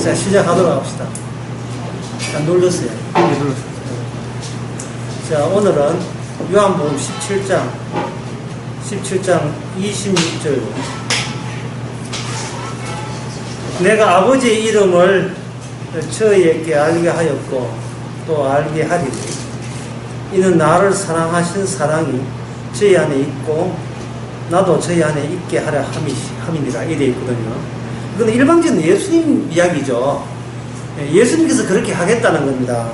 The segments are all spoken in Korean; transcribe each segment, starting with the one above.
자, 시작하도록 합시다. 자, 눌렀어요. 네, 눌렀어요. 자, 오늘은 요한복음 17장 26절. 내가 아버지의 이름을 저희에게 알게 하였고 또 알게 하리니 이는 나를 사랑하신 사랑이 저희 안에 있고 나도 저희 안에 있게 하려 함이니라 이래 있거든요. 이건 일방적인 예수님 이야기죠. 예수님께서 그렇게 하겠다는 겁니다.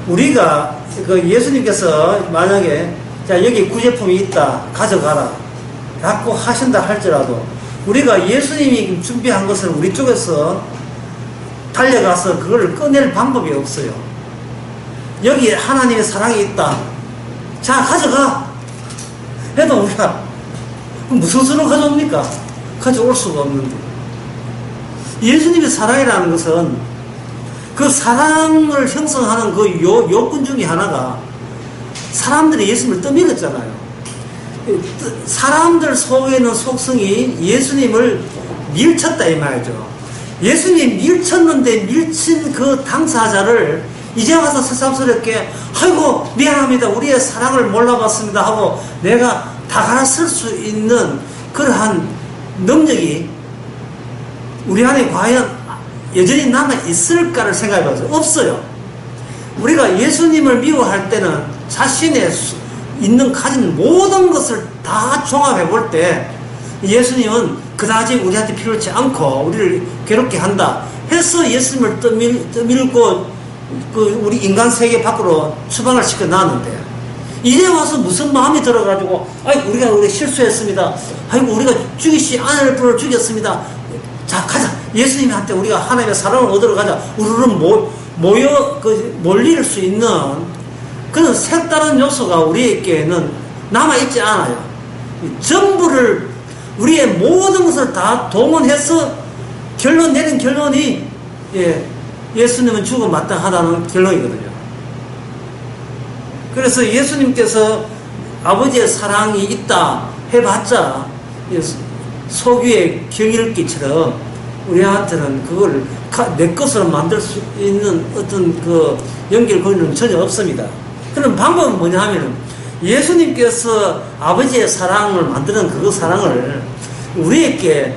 우리가 그 예수님께서 만약에 자 여기 구제품이 있다 가져가라 라고 하신다 할지라도 우리가 예수님이 준비한 것을 우리 쪽에서 달려가서 그걸 꺼낼 방법이 없어요. 여기 하나님의 사랑이 있다 자 가져가 해도 우리가 무슨 수로 가져옵니까? 가져올 수가 없는데 예수님의 사랑이라는 것은 그 사랑을 형성하는 그 요건 중에 하나가 사람들이 예수님을 떠밀었잖아요. 사람들 속에는 속성이 예수님을 밀쳤다 이 말이죠. 예수님 밀쳤는데 밀친 그 당사자를 이제 와서 새삼스럽게 아이고 미안합니다 우리의 사랑을 몰라봤습니다 하고 내가 다 갈아쓸 수 있는 그러한 능력이 우리 안에 과연 여전히 남아있을까를 생각해봐서 없어요. 우리가 예수님을 미워할 때는 자신의 가진 모든 것을 다 종합해볼 때 예수님은 그다지 우리한테 필요치 않고 우리를 괴롭게 한다 해서 예수님을 떠밀고 우리 인간 세계 밖으로 추방을 시켜놨는데 이제 와서 무슨 마음이 들어가지고 아이고 우리가 실수했습니다. 아이고 우리가 죽이시 아내를 불러 죽였습니다. 자 가자 예수님한테 우리가 하나님의 사랑을 얻으러 가자. 우리를 몰릴 수 있는 그런 색다른 요소가 우리에게는 남아있지 않아요. 전부를 우리의 모든 것을 다 동원해서 내린 결론이 예수님은 죽어 마땅하다는 결론이거든요. 그래서 예수님께서 아버지의 사랑이 있다 해봤자 소규의 경일기처럼 우리한테는 그걸 내 것으로 만들 수 있는 어떤 그 연결 고리는 전혀 없습니다. 그럼 방법은 뭐냐 하면은 예수님께서 아버지의 사랑을 만드는 그 사랑을 우리에게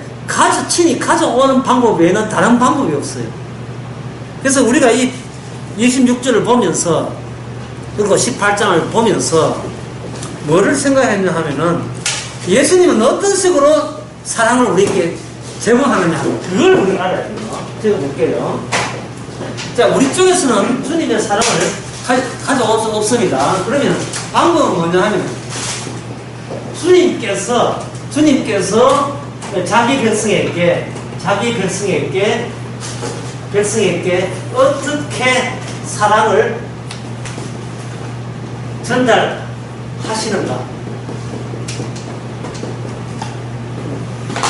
친히 가져오는 방법 외에는 다른 방법이 없어요. 그래서 우리가 이 26절을 보면서 그리고 18장을 보면서 뭐를 생각했냐 하면은 예수님은 어떤 식으로 사랑을 우리에게 제공하느냐 그걸 우리가 알아야 돼요. 제가 볼게요. 자 우리 쪽에서는 주님의 사랑을 가져올 수 없습니다. 그러면 방법은 뭐냐 하면 주님께서 자기 백성에게 어떻게 사랑을 전달하시는가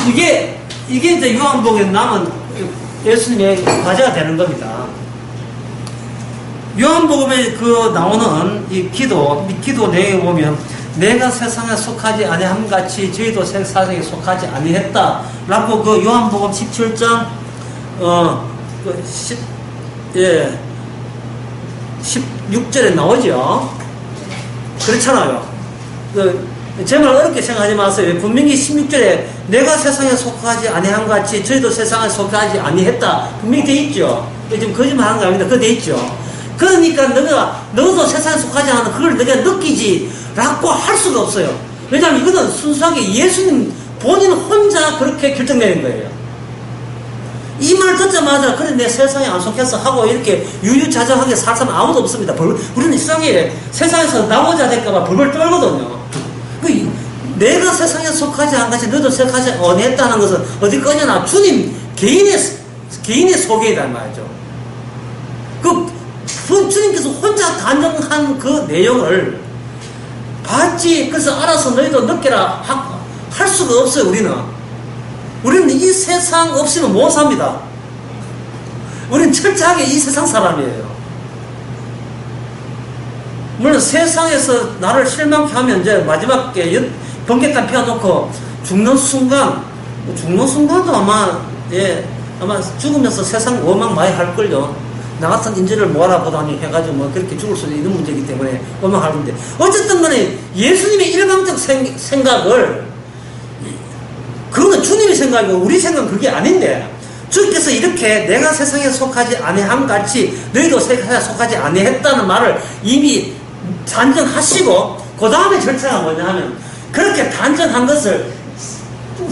이게 이제 요한복음에 남은 예수님의 과제가 되는 겁니다. 요한복음에 그 나오는 이 기도 내용에 보면 내가 세상에 속하지 아니함 같이 저희도 세상에 속하지 아니했다라고 그 요한복음 17장 16절에 나오죠. 그렇잖아요. 제 말 어렵게 생각하지 마세요. 분명히 16절에 내가 세상에 속하지 아니한 같이 저희도 세상에 속하지 아니했다 분명히 돼 있죠. 지금 거짓말하는 거 아닙니다. 그거 돼 있죠. 그러니까 너도 세상에 속하지 않아 그걸 너가 느끼지 라고 할 수가 없어요. 왜냐하면 이거는 순수하게 예수님 본인 혼자 그렇게 결정되는 거예요. 이 말 듣자마자 그래 내 세상에 안 속했어 하고 이렇게 유유자적하게 살 사람 아무도 없습니다. 우리는 세상에서 나오자 될까봐 벌벌 떨거든요. 내가 세상에 속하지 않같이 너도 속하지 않았다는 것은 어디 꺼내나 주님 개인의 소개이란 말이죠. 주님께서 혼자 단정한 그 내용을 봤지 그래서 알아서 너희도 느껴라 할 수가 없어요. 우리는 이 세상 없이는 못 삽니다. 우리는 철저하게 이 세상 사람이에요. 물론 세상에서 나를 실망케 하면 이제 마지막에 번개탄 펴놓고 죽는 순간도 아마 예, 아마 죽으면서 세상 원망 많이 할걸요. 나 같은 인재를 모아라 보다니 해가지고 뭐 그렇게 죽을 수도 있는 문제이기 때문에 원망할 건데. 어쨌든 간에 예수님의 일방적 생각을, 그거는 주님의 생각이고 우리 생각은 그게 아닌데, 주께서 이렇게 내가 세상에 속하지 아니함 같이 너희도 세상에 속하지 아니했다는 말을 이미 단정하시고, 그 다음에 절차가 뭐냐 하면, 그렇게 단정한 것을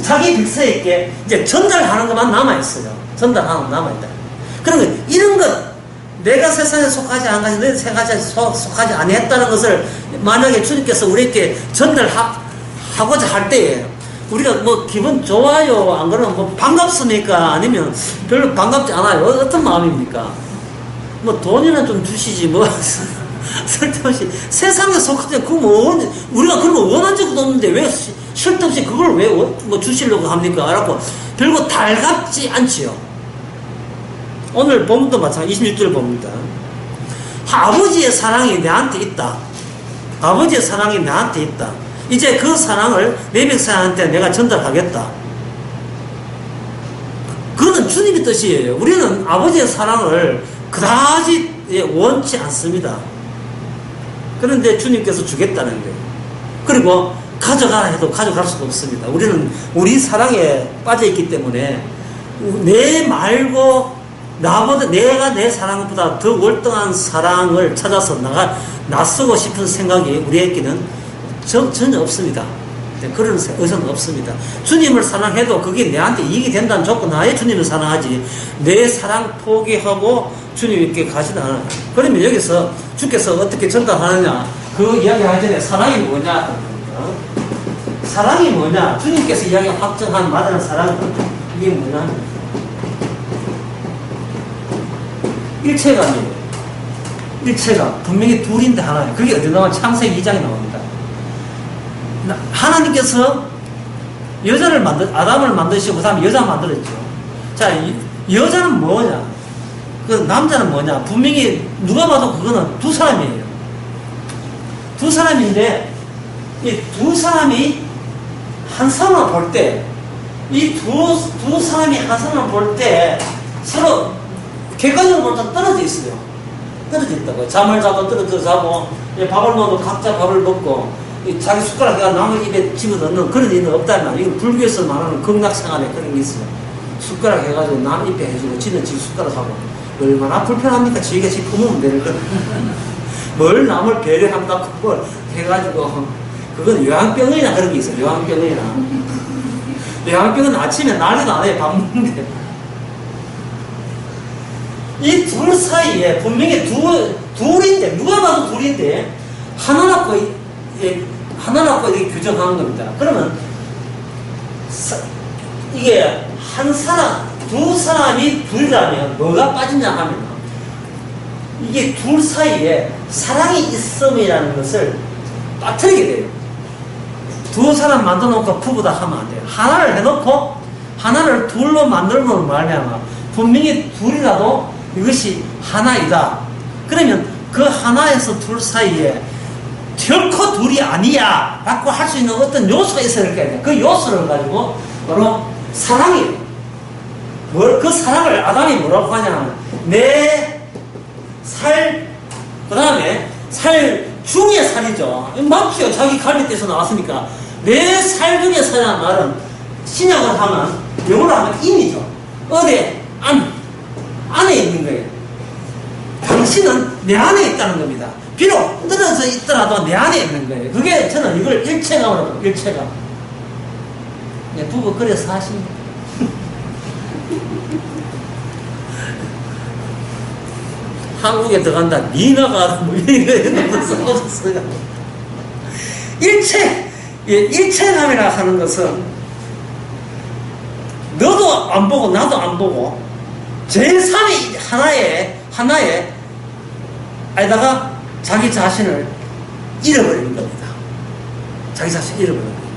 자기 백성에게 이제 전달하는 것만 남아있어요. 전달하는 것 남아있다. 그러면 이런 것, 내가 세상에 속하지 않아서 너희 세상에 속하지 아니했다는 것을 만약에 주님께서 우리에게 전달하고자 할 때에 우리가 뭐 기분 좋아요, 안 그러면 뭐 반갑습니까? 아니면 별로 반갑지 않아요? 어떤 마음입니까? 뭐 돈이나 좀 주시지 뭐 쓸데없이 세상에 속하지, 그거 뭐 우리가 그런 거 원한 적도 없는데 왜 쓸데없이 그걸 왜 뭐 주시려고 합니까? 알았고 별거 달갑지 않지요. 오늘 본문도 마찬가지 26절 봅니다. 아버지의 사랑이 내한테 있다. 아버지의 사랑이 내한테 있다. 이제 그 사랑을 내 백성한테 내가 전달하겠다. 그거는 주님의 뜻이에요. 우리는 아버지의 사랑을 그다지 원치 않습니다. 그런데 주님께서 주겠다는 거예요. 그리고 가져가라 해도 가져갈 수가 없습니다. 우리는 우리 사랑에 빠져있기 때문에 내 말고 나보다, 내가 내 사랑보다 더 월등한 사랑을 찾아서 나서고 싶은 생각이 우리에게는 전혀 없습니다. 그런 의사는 없습니다. 주님을 사랑해도 그게 내한테 이익이 된다는 조건 하에 주님을 사랑하지, 내 사랑 포기하고 주님께 가지는 않아요. 그러면 여기서 주께서 어떻게 전달하느냐, 그 이야기 하기 전에 사랑이 뭐냐, 사랑이 뭐냐, 주님께서 이야기 확정한 말하는 사랑은 이게 뭐냐, 일체감이에요. 일체감. 분명히 둘인데 하나예요. 그게 어디 나와? 창세기 2장에 나옵니다. 하나님께서 아담을 만드시고, 그 다음에 여자 만들었죠. 자, 여자는 뭐냐? 그 남자는 뭐냐? 분명히 누가 봐도 그거는 두 사람이에요. 두 사람인데, 이 두 사람이 한 사람을 볼 때, 이 두 사람이 한 사람을 볼 때 서로 객관적으로 볼 때 떨어져 있어요. 떨어져 있다고요. 잠을 자도 떨어져 자고, 밥을 먹어도 각자 밥을 먹고, 자기 숟가락에 남의 입에 집어넣는 그런 일은 없다는 말. 이건 불교에서 말하는 극락생활에 그런 게 있어요. 숟가락 해가지고 남 입에 해주고, 지는 지 숟가락하고. 얼마나 불편합니까? 지가 지 품으면 되는 거. 뭘 남을 배려한다고 뭘 해가지고. 그건 요양병이나 그런 게 있어요. 요양병이나. 요양병은 아침에 난리도 안 해. 밥 먹는데. 이 둘 사이에 분명히 둘인데, 누가 봐도 둘인데, 하나 낳고 이렇게 규정하는 겁니다. 그러면, 이게 두 사람이 둘이라면 뭐가 빠지냐 하면, 이게 둘 사이에 사랑이 있음이라는 것을 빠뜨리게 돼요. 두 사람 만들어 놓고 부부다 하면 안 돼요. 하나를 해놓고, 하나를 둘로 만들면 말미암아 분명히 둘이라도 이것이 하나이다. 그러면 그 하나에서 둘 사이에 결코 둘이 아니야 라고 할 수 있는 어떤 요소가 있어야 될 거예요. 그 요소를 가지고 바로 사랑이에요. 그 사랑을 아담이 뭐라고 하냐면, 내 살, 그 다음에 살 중에 살이죠. 맞죠? 자기 갈비뼈에서 나왔으니까. 내 살 중에 살이라는 말은 신약을 하면, 영어로 하면 인이죠. 어디? 안에 있는 거예요. 당신은 내 안에 있다는 겁니다. 비록 떨어져 있더라도 내 안에 있는 거예요. 그게 저는 이걸 일체감으로 봐요. 일체감. 네, 부부 그래서 사십니다. 한국에 들어간다. 니나가 뭐 이런 거 써줬어요. 일체감이라 하는 것은 너도 안 보고 나도 안 보고 제3의 하나에 에다가 자기 자신을 잃어버리는 겁니다. 자기 자신을 잃어버리는 겁니다.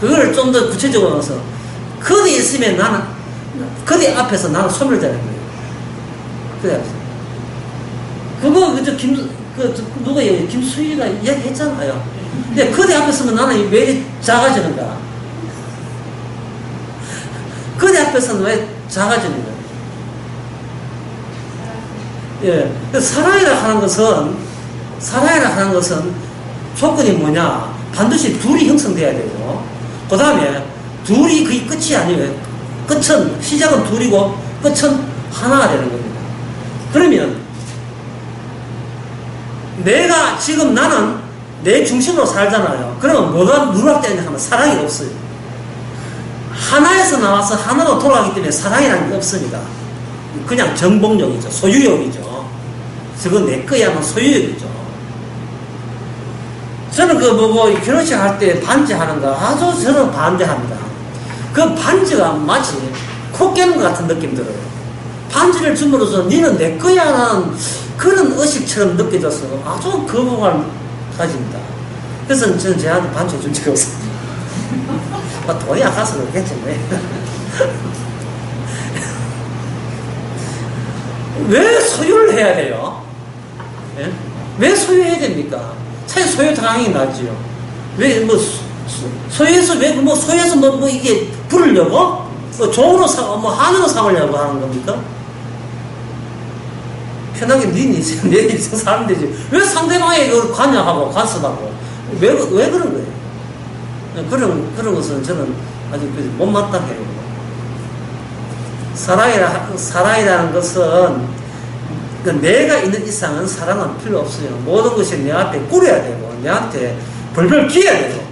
그걸 좀 더 구체적으로 넣어서, 그대 있으면 나는, 그대 앞에서 나는 소멸되는 거예요. 그래. 그거, 누가 김수희가 이야기 했잖아요. 근데 그대 앞에 서면 나는 왜 작아지는가? 그대 앞에서는 왜 작아지는 거예요? 예. 사랑이라 하는 것은 조건이 뭐냐? 반드시 둘이 형성돼야 되고, 그 다음에 둘이 그게 끝이 아니에요. 끝은, 시작은 둘이고, 끝은 하나가 되는 겁니다. 그러면, 내가 지금 나는 내 중심으로 살잖아요. 그러면 뭐가 누락되냐 하면 사랑이 없어요. 하나에서 나와서 하나로 돌아가기 때문에 사랑이라는 게 없습니다. 그냥 정복력이죠. 소유욕이죠. 저거 내 거야 하면 소유욕이죠. 저는 결혼식 할 때 반지하는 거 아주 저는 반대합니다. 그 반지가 마치 코 깨는 것 같은 느낌 들어요. 반지를 줌으로써 니는 내 거야 라는 그런 의식처럼 느껴져서 아주 거부감을 가집니다. 그래서 저는 쟤한테 반지 해준 적이 없습니다. 돈이 아까서 그렇겠지. 왜 소유를 해야 돼요? 예? 왜 소유해야 됩니까? 차라리 소유 당하는 게 낫지요. 왜, 소유해서, 소유해서 이게 부르려고? 종으로 한으로 삼으려고 하는 겁니까? 편하게 내 인생 살면 되지. 왜 상대방에게 관여하고, 간섭하고. 왜 그런 거예요? 그런 것은 저는 아주 못마땅해요. 사랑이라는 것은 내가 있는 이상은 사랑은 필요 없어요. 모든 것이 내한테 꾸려야 되고, 내한테 벌벌 기어야 되고,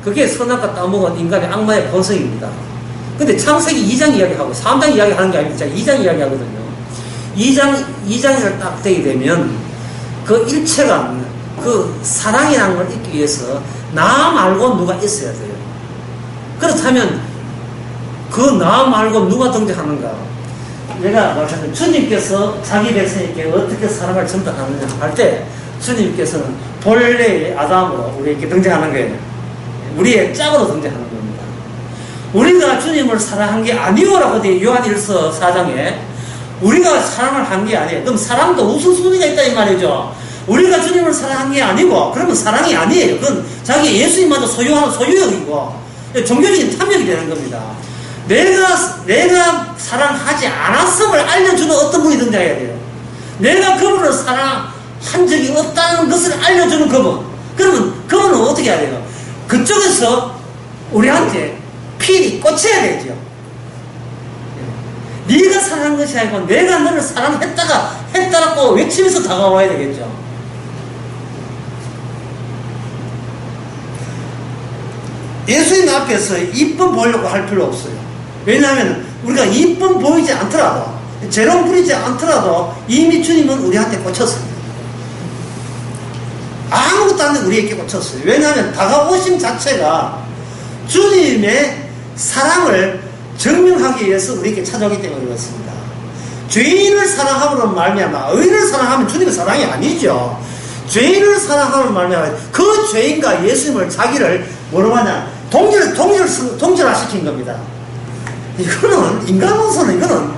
그게 선악과 따먹은 인간의 악마의 본성입니다. 근데 창세기 2장 이야기하고 3장 이야기하는 게 아니고 2장 이야기하거든요. 2장을 딱 되게 되면 그 일체가 그 사랑이라는 걸 잊기 위해서 나 말고 누가 있어야 돼요. 그렇다면 그 나 말고 누가 등장하는가? 내가 말하자면 주님께서 자기 백성에게 어떻게 사랑을 전달하느냐 할 때 주님께서는 본래의 아담으로 우리에게 등장하는 거예요. 우리의 짝으로 등장하는 겁니다. 우리가 주님을 사랑한 게 아니오라고 돼 요한일서 4장에 우리가 사랑을 한 게 아니에요. 그럼 사랑도 우선순위가 있다 이 말이죠. 우리가 주님을 사랑한 게 아니고 그러면 사랑이 아니에요. 그건 자기 예수님마저 소유하는 소유욕이고 종교적인 탐욕이 되는 겁니다. 내가 사랑하지 않았음을 알려주는 어떤 분이 등장해야 돼요. 내가 그분을 사랑한 적이 없다는 것을 알려주는 그분. 그러면 그분은 어떻게 해야 돼요? 그쪽에서 우리한테 필이 꽂혀야 되죠. 네가 사랑한 것이 아니고 내가 너를 했다라고 외치면서 다가와야 되겠죠. 예수님 앞에서 이쁨 보이려고 할 필요 없어요. 왜냐하면 우리가 이쁨 보이지 않더라도 재롱 부리지 않더라도 이미 주님은 우리한테 꽂혔습니다. 아무것도 안 돼 우리에게 꽂혔어요. 왜냐하면 다가오심 자체가 주님의 사랑을 증명하기 위해서 우리에게 찾아오기 때문에 그렇습니다. 죄인을 사랑함으로 말미암아 의인을 사랑하면 주님의 사랑이 아니죠. 죄인을 사랑함으로 말미암아 그 죄인과 예수님을 자기를 뭐라고 하냐 동질화시킨 겁니다. 이거는 인간으로서는 이거는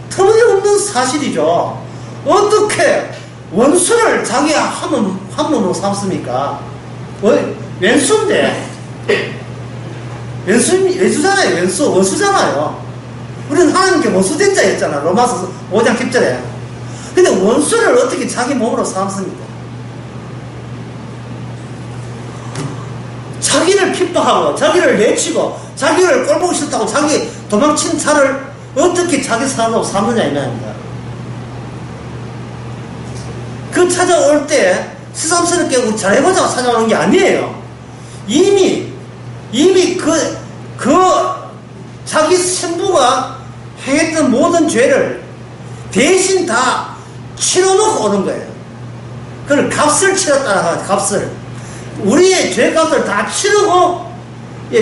터무니없는 사실이죠. 어떻게 원수를 자기 한 몸으로 삼습니까? 왼수인데 왼수잖아요. 원수잖아요. 우리는 하나님께 원수된 자였잖아. 로마서 5장 10절에. 근데 원수를 어떻게 자기 몸으로 삼습니까? 자기를 핍박하고 자기를 내치고 자기를 꼴보기 싫다고 자기 도망친 차를 어떻게 자기 사람으로 삼느냐 이 말입니다. 그 찾아올 때 새삼스럽게 우리 잘해보자고 찾아오는 게 아니에요. 이미 그 자기 신부가 행했던 모든 죄를 대신 다 치러놓고 오는 거예요. 그걸 값을 치렀다라 값을 우리의 죄값을 다 치르고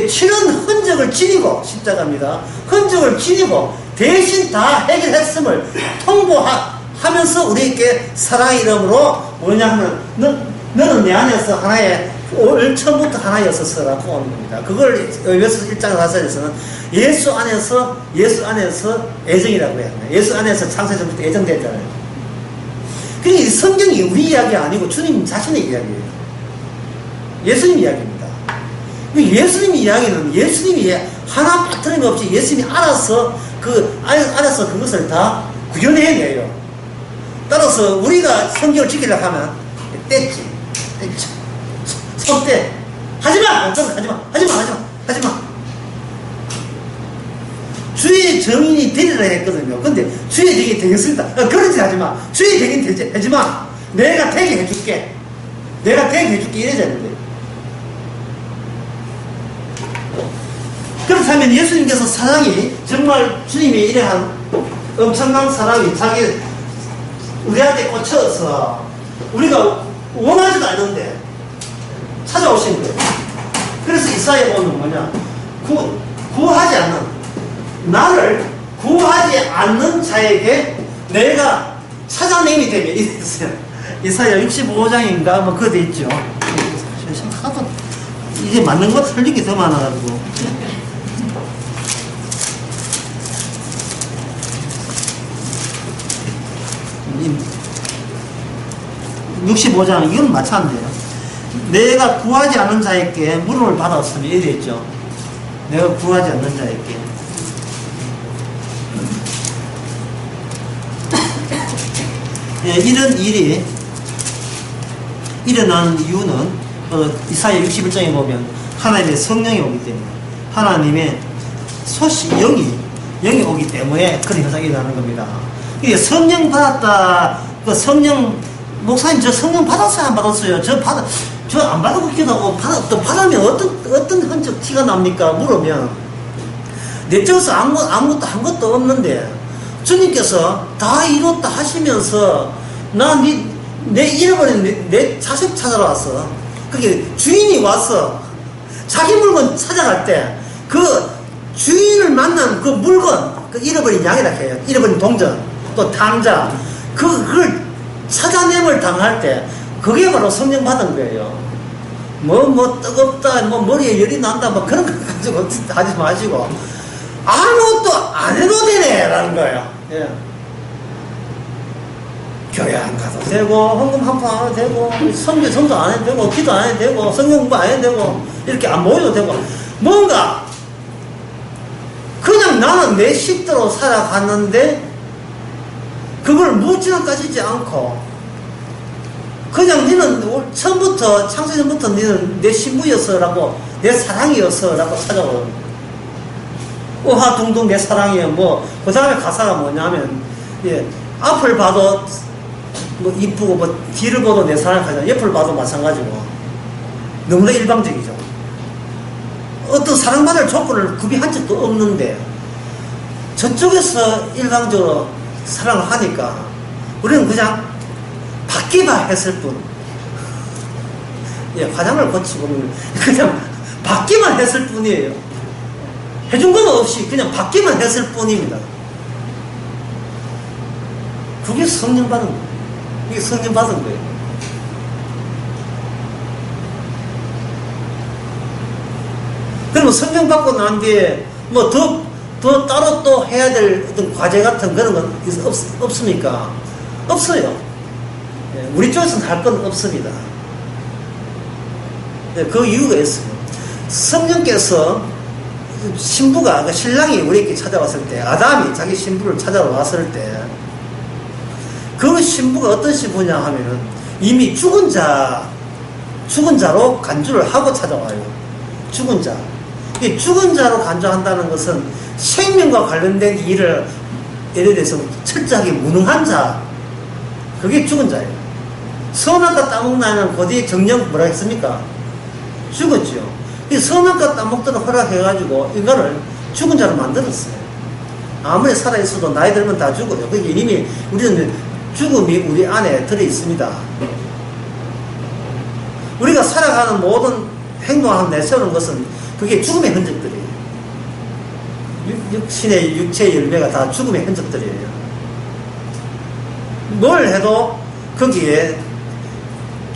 치른 흔적을 지니고 십자가입니다. 흔적을 지니고 대신 다 해결했음을 통보하면서 우리에게 사랑의 이름으로 뭐냐 하면 너는 내 안에서 하나의 처음부터 하나였었어라고 하는 겁니다. 그걸 에베소 1장 4절에서는 예수 안에서 애정이라고 해야 합니다. 예수 안에서 창세전부터 애정됐잖아요. 그러니까 이 성경이 우리 이야기 아니고 주님 자신의 이야기예요. 예수님 이야기입니다. 예수님이 이야기는 예수님이 하나 빠뜨림 없이 예수님이 알아서 알아서 그것을 다 구현해내요. 따라서 우리가 성경을 지키려고 하면 떼지, 손떼, 하지마! 하지마! 주의 정인이 되리라 했거든요. 근데 주의 되긴 되겠습니다. 그러지 하지마. 주의 되긴 되지만 내가 되게 해줄게. 이래야 되는데. 그렇다면 예수님께서 사랑이 정말 주님이 이러한 엄청난 사랑이 우리한테 꽂혀서 우리가 원하지도 않는데 찾아오신 거예요. 그래서 이사야 보면 뭐냐, 구하지 않는, 나를 구하지 않는 자에게 내가 찾아내기 때문에 이랬어요. 이사야 65장인가 뭐 그거 돼 있죠. 하도 이제 맞는 거 틀린 게 더 많아가지고. 65장, 이건 마찬가지예요. 내가 구하지 않는 자에게 물음을 받았으면 이래 있죠. 내가 구하지 않는 자에게. 예, 이런 일이 일어나는 이유는 이사야 61장에 보면 하나님의 성령이 오기 때문에, 하나님의 영이 오기 때문에 그런 현상이 일어나는 겁니다. 이게 성령 받았다, 그 성령, 목사님 저 성령 받았어요 안 받았어요? 저 안 받고 기도 하고 또 받으면 어떤 흔적 티가 납니까? 물으면 내 쪽에서 아무것도 한 것도 없는데 주님께서 다 이뤘다 하시면서 내 잃어버린 내 자식 찾아러 왔어. 그게 주인이 와서 자기 물건 찾아갈 때 그 주인을 만난 그 물건, 그 잃어버린 양이라 해요. 잃어버린 동전, 또 탕자, 그걸 찾아냄을 당할 때 그게 바로 성령 받은 거예요. 뭐 뜨겁다, 뭐 머리에 열이 난다, 뭐 그런 거 가지고 하지 마시고 아무것도 안 해도 되네 라는 거예요. 예. 교회 안 가도 되고, 헌금 한 푼 안 해도 되고, 성도 안 해도 되고, 기도 안 해도 되고, 성경 공부 안 해도 되고, 이렇게 안 모여도 되고, 뭔가 그냥 나는 내 식대로 살아갔는데 그걸 묻지는 따지지 않고 그냥 너는 처음부터, 창세전부터 너는 내 신부였어라고, 내 사랑이었어라고 찾아오는, 우하둥둥 내 사랑이요. 그 다음에 가사가 뭐냐면, 예, 앞을 봐도 이쁘고, 뒤를 봐도 내 사랑 하잖아. 옆을 봐도 마찬가지고. 너무나 일방적이죠. 어떤 사랑받을 조건을 구비한 적도 없는데, 저쪽에서 일방적으로 사랑을 하니까, 우리는 그냥 받기만 했을 뿐. 예, 화장을 고치고 그냥 받기만 했을 뿐이에요. 해준 건 없이 그냥 받기만 했을 뿐입니다. 그게 성령 받은 거예요. 이게 성령 받은 거예요. 그러면 성령 받고 난 뒤에 더 따로 또 해야 될 어떤 과제 같은 그런 건 없습니까? 없어요. 우리 쪽에서는 할 건 없습니다. 그 이유가 있어요. 성령께서 신부가, 신랑이 우리에게 찾아왔을 때, 아담이 자기 신부를 찾아러 왔을 때, 그 신부가 어떤 신부냐 하면은 이미 죽은 자로 간주를 하고 찾아와요. 죽은 자. 이 죽은 자로 간주한다는 것은 생명과 관련된 일을, 예를 들어서 철저하게 무능한 자, 그게 죽은 자예요. 선악과 따먹나는 고대의 정령 뭐라 했습니까? 죽었죠. 이 선악과 따먹도록 허락해가지고 이거를 죽은 자로 만들었어요. 아무리 살아있어도 나이 들면 다 죽어요. 그게 이미 우리는 죽음이 우리 안에 들어있습니다. 우리가 살아가는 모든 행동을 내세우는 것은 그게 죽음의 흔적들이에요. 육신의 육체의 열매가 다 죽음의 흔적들이에요. 뭘 해도 거기에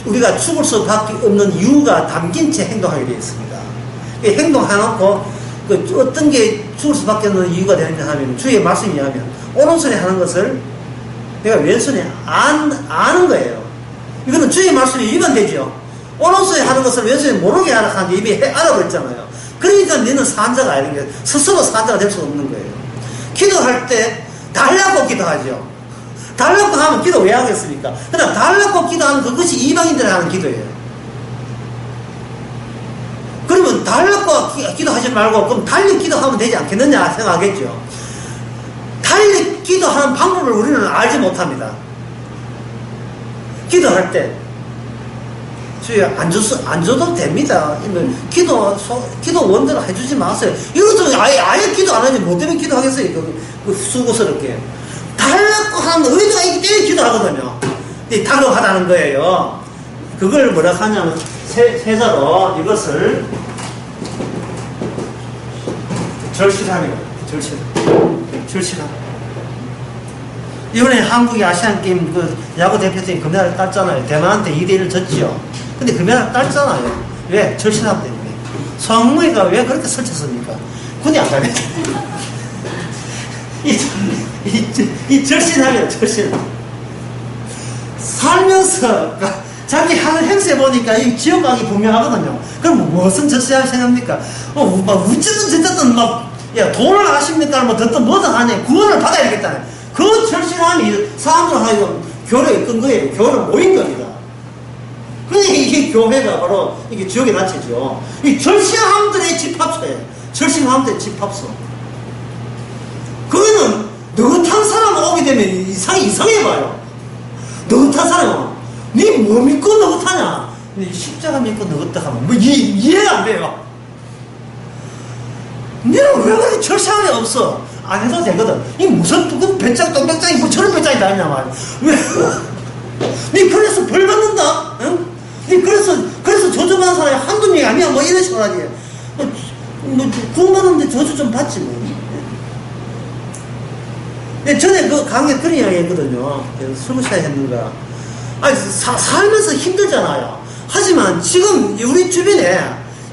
우리가 죽을 수밖에 없는 이유가 담긴 채 행동하게 되어 있습니다. 행동해놓고 어떤 게 죽을 수밖에 없는 이유가 되느냐 하면, 주의 말씀이 하면 오른손에 하는 것을 내가 왼손에 아는 거예요. 이거는 주의 말씀이 위반되죠. 오른손이 하는 것을 왼손이 모르게 하라고 이미 알아버렸잖아요. 그러니까 너는 산자가 아닌 게 스스로 산자가 될 수 없는 거예요. 기도할 때 달라고 기도하죠. 달라고 하면 기도 왜 하겠습니까? 그러나 달라고 기도하는 그것이 이방인들이 하는 기도예요. 그러면 달라고 기도하지 말고 그럼 달리 기도하면 되지 않겠느냐 생각하겠죠. 달리 기도하는 방법을 우리는 알지 못합니다. 기도할 때 주여 안 줘도 됩니다. 기도 원대로 해주지 마세요. 이것도 아예 기도 안 하지 뭐 때문에 기도하겠어요? 수고스럽게. 달라고 하는 의도가 있기 때문에 기도하거든요. 달라하다는 거예요. 그걸 뭐라 하냐면 세자로 이것을 절실함이에요. 절실함. 이번에 한국이 아시안게임 야구 대표팀 금메달 땄잖아요. 대만한테 2대1을 졌지요. 근데 금메달 땄잖아요. 왜? 절실함 때문에. 송흥이가 왜 그렇게 설쳤습니까? 군이 안 가겠다. 이 절실함이에요. 절실함. 살면서 자기 하는 행세 보니까 이 지역각이 분명하거든요. 그럼 무슨 절실함이 생깁니까? 어쨌든 돈을 아십니까? 듣든 뭐든 하네. 구원을 받아야겠다네. 그 절실함이 사람들하고 교회에 이끈 거예요. 교회로 모인 겁니다. 그러니까 이게 교회가 바로 이게 지역의 단체죠. 이 절실함들의 집합소예요. 절실함들의 집합소. 거기는 느긋한 사람 오게 되면 이상해봐요. 느긋한 사람은 니 뭐 믿고 느긋하냐? 십자가 믿고 느긋다 하면 뭐 이해가 안 돼요. 니는 왜 그렇게 절실함이 없어? 안 해도 되거든. 이 무슨 뚜껑 배짱 똥배짱이 뭐 저런 배짱이 다 있냐 말이야. 왜? 니 그래서 벌 받는다? 응? 니 그래서 저주받는 사람이 한두 명이 아니야. 뭐 이런 식으로 하지. 구원 받는데 저주 좀 받지 뭐. 전에 그 강의 그런 이야기 했거든요. 스무 살 했는가. 아니, 살면서 힘들잖아요. 하지만 지금 우리 주변에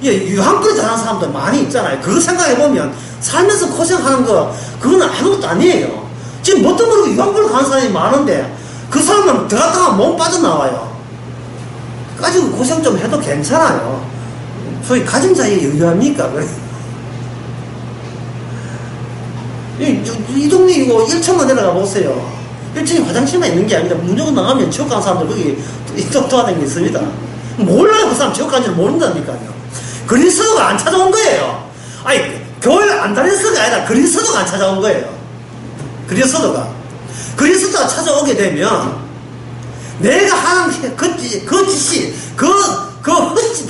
유한글 잘하는 사람들 많이 있잖아요. 그거 생각해보면 살면서 고생하는 거 그건 아무것도 아니에요. 지금 뭣도 모르고 유한글 가는 사람이 많은데 그 사람은 들어갔다가 몸 빠져나와요. 가지고 고생 좀 해도 괜찮아요. 소위 가진 자에 유효합니까? 이 동네 이거 1층만 내려가 보세요. 1층에 화장실만 있는 게 아니라 무조건 나가면 지옥 가는 사람들 거기 똑똑하다는 게 있습니다. 몰라요. 그 사람 지옥 가는지를 모른다니까요. 그리스도가 안 찾아온 거예요. 아니 교회를 안 다녔어가 아니라 그리스도가 안 찾아온 거예요. 그리스도가 찾아오게 되면 내가 하는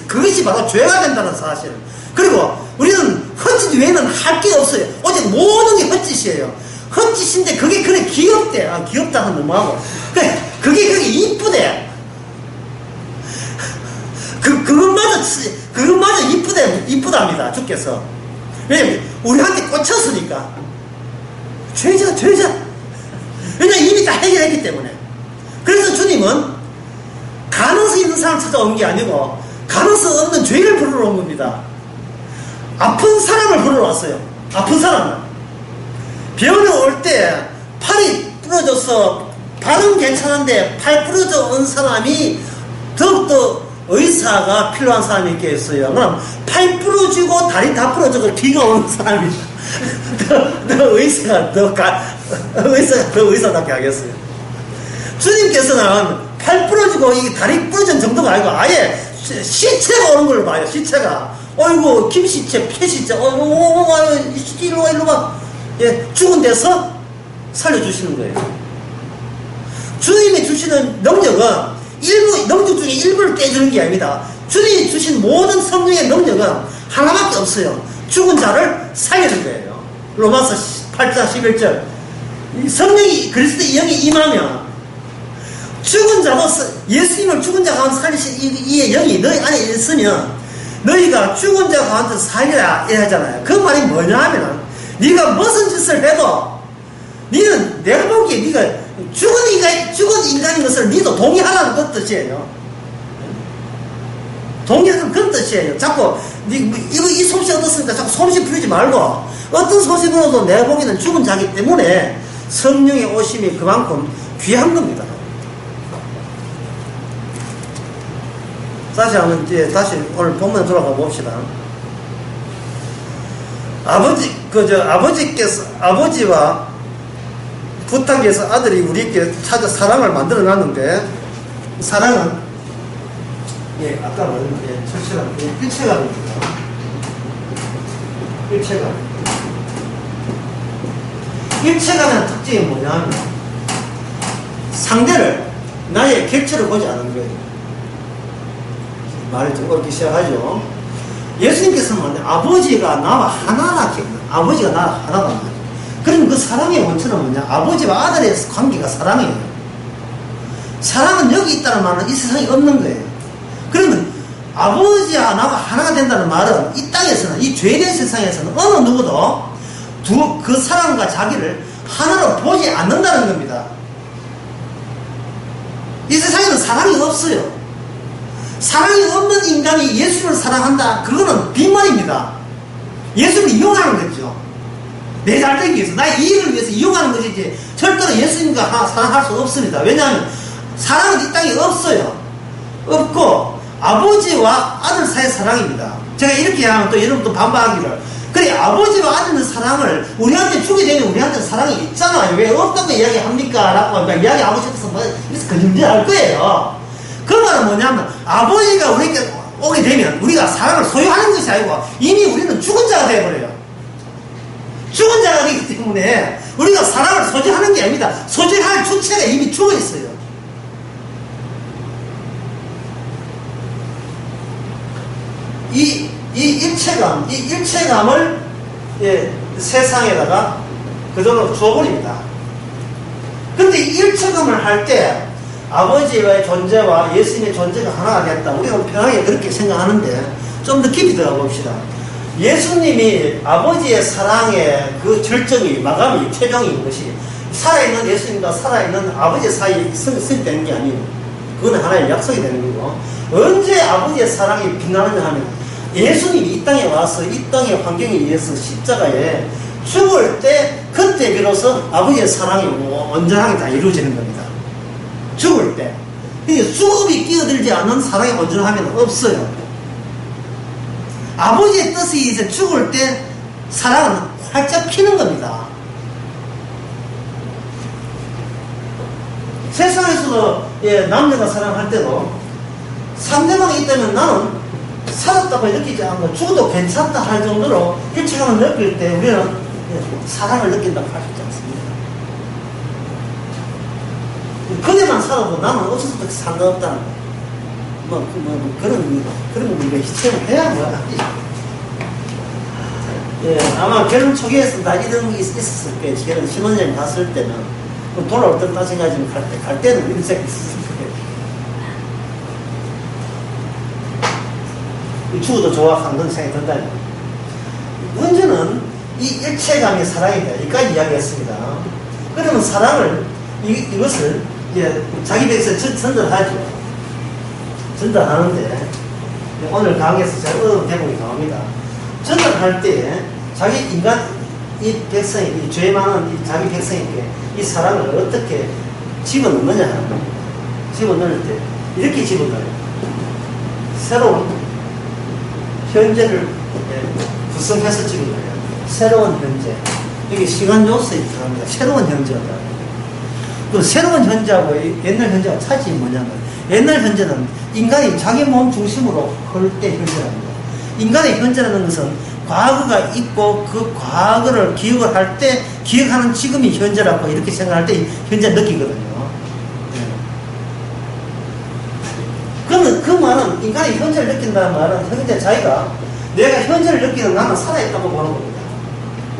그것이 바로 죄가 된다는 사실. 그리고 우리는 헛짓 외에는 할 게 없어요. 오직 모든 게 헛짓이에요. 헛짓인데 그게 그래 귀엽대. 귀엽다는 너무하고. 그게 그렇게 이쁘대. 그것마저 이쁘답니다. 주께서. 왜냐면 우리한테 꽂혔으니까. 죄자. 왜냐면 이미 다 해결했기 때문에. 그래서 주님은 가능성 있는 사람 찾아온 게 아니고 가능성 없는 죄를 부르러 온 겁니다. 아픈 사람을 부르러 왔어요. 아픈 사람을. 병원에 올 때 팔이 부러져서 발은 괜찮은데 팔 부러져 온 사람이 더욱더 의사가 필요한 사람이 있겠어요. 그럼 팔 부러지고 다리 다 부러져서 기가 오는 사람이 의사가 더 의사답게 하겠어요. 주님께서는 팔 부러지고 이 다리 부러진 정도가 아니고 아예 시체가 오는 걸 봐요. 시체가. 어이구 김시체, 폐시체, 일로 와. 예, 죽은 데서 살려주시는 거예요. 주님이 주시는 능력은 능력 중에 일부를 떼주는 게 아닙니다. 주님이 주신 모든 성령의 능력은 하나밖에 없어요. 죽은 자를 살리는 거예요. 로마서 8장 11절. 성령이 그리스도의 영이 임하면 죽은 자도 예수님을 죽은 자 가운데 살리신 이 영이 너희 안에 있으면 너희가 죽은 자 가운데 살리라 이러잖아요. 그 말이 뭐냐 하면 네가 무슨 짓을 해도 너는 내가 보기에 네가 죽은 인간인 것을 너도 동의하라는 그 뜻이에요. 동의하는 그 뜻이에요. 자꾸 이 솜씨 얻었으니까 자꾸 솜씨 부리지 말고 어떤 솜씨로도 내가 보기에는 죽은 자기 때문에 성령의 오심이 그만큼 귀한 겁니다. 다시 한번 이제 다시 오늘 본문에 돌아가 봅시다. 아버지와 부탁이 해서 아들이 우리에게 찾아 사랑을 만들어 놨는데, 사랑은, 예, 아까 말한, 예, 철저한, 일체감입니다. 일체감. 일체감의 특징이 뭐냐 하면, 상대를, 나의 객체를 보지 않는 거예요. 말이 좀 어렵게 시작하죠. 예수님께서는 아버지가 나와 하나라, 아버지가 나와 하나다 말이에요. 그럼 그 사랑의 원천은 뭐냐? 아버지와 아들의 관계가 사랑이에요. 사랑은 여기 있다는 말은 이 세상에 없는 거예요. 그러면 아버지와 나와 하나가 된다는 말은 이 땅에서는, 이 죄된 세상에서는 어느 누구도 그 사랑과 자기를 하나로 보지 않는다는 겁니다. 이 세상에는 사랑이 없어요. 사랑이 없는 인간이 예수를 사랑한다, 그거는 빈말입니다. 예수를 이용하는 거죠. 내 잘되기 위해서, 나의 이익을 위해서 이용하는 것이지 절대로 예수님과 사랑할 수 없습니다. 왜냐하면 사랑은 이 땅에 없어요. 없고 아버지와 아들 사이의 사랑입니다. 제가 이렇게 하면 또 여러분도 반박하기를, 그래 아버지와 아들의 사랑을 우리한테 주게 되면 우리한테 사랑이 있잖아요. 왜 없다고 이야기합니까? 라고 이야기하고 싶어서 뭐 이래서 거짓말 할 거예요. 그 말은 뭐냐면 아버지가 우리에게 오게 되면 우리가 사랑을 소유하는 것이 아니고 이미 우리는 죽은 자가 되어버려요. 죽은 자가 되기 때문에 우리가 사랑을 소지하는 게 아닙니다. 소지할 주체가 이미 죽어 있어요. 이 일체감을, 예, 세상에다가 그대로 주어버립니다. 근데 이 일체감을 할 때 아버지의 존재와 예수님의 존재가 하나가 됐다, 우리가 편하게 그렇게 생각하는데 좀 더 깊이 들어가 봅시다. 예수님이 아버지의 사랑의 그 절정이, 마감이, 최종인 것이 살아있는 예수님과 살아있는 아버지 사이에 성립되는 게 아니에요. 그건 하나의 약속이 되는 거고, 언제 아버지의 사랑이 빛나느냐 하면 예수님이 이 땅에 와서 이 땅의 환경에 의해서 십자가에 죽을 때, 그때 비로소 아버지의 사랑이 온전하게 다 이루어지는 겁니다. 죽을 때. 수급이 끼어들지 않는 사랑의 온전함은 없어요. 아버지의 뜻이 이제 죽을 때 사랑은 활짝 피는 겁니다. 세상에서도, 예, 남녀가 사랑할 때도 상대방이 있다면 나는 살았다고 느끼지 않고 죽어도 괜찮다 할 정도로 일체감을 느낄 때 우리는 사랑을 느낀다고 할 수 있지 않습니까? 그대만 살아도 나는 어째서도 상관없다는 거예요. 그런 우리가 희생을 해야 뭐야. 예, 아마 결혼 초기에서 다 이런 게 있었을 거예요. 결혼 신혼여행 갔을 때는 돌아올 때는 다시 가지면 갈 때는 이런 생각이 있었을 거예요. 죽어도 좋아 하는 그런 생각이 든다는 거예요. 문제는 이 일체감의 사랑이다, 여기까지 이야기했습니다. 그러면 사랑을, 이것을 이제 자기 백에서 전달하죠. 전달하는데 오늘 강의에서 제가 얻은 대목이 나옵니다. 전달할 때 자기 인간, 이 백성이, 이 죄 많은 이 자기 백성에게 이 사랑을 어떻게 집어넣느냐 하는 거예요. 집어넣을 때 이렇게 집어넣어요. 새로운 현재를 구성해서 집어넣어요. 새로운 현재. 여기 시간 요소에 들어갑니다. 새로운 현재가 들어갑니다. 그 새로운 현재하고 옛날 현재가 차이점이 뭐냐면, 옛날 현재는 인간이 자기 몸 중심으로 흐를 때 현재랍니다. 인간의 현재라는 것은 과거가 있고 그 과거를 기억을 할 때 기억하는 지금이 현재라고 이렇게 생각할 때 현재 느끼거든요. 그러면 그 말은, 인간이 현재를 느낀다는 말은 현재 자기가, 내가 현재를 느끼는 나는 살아있다고 보는 겁니다.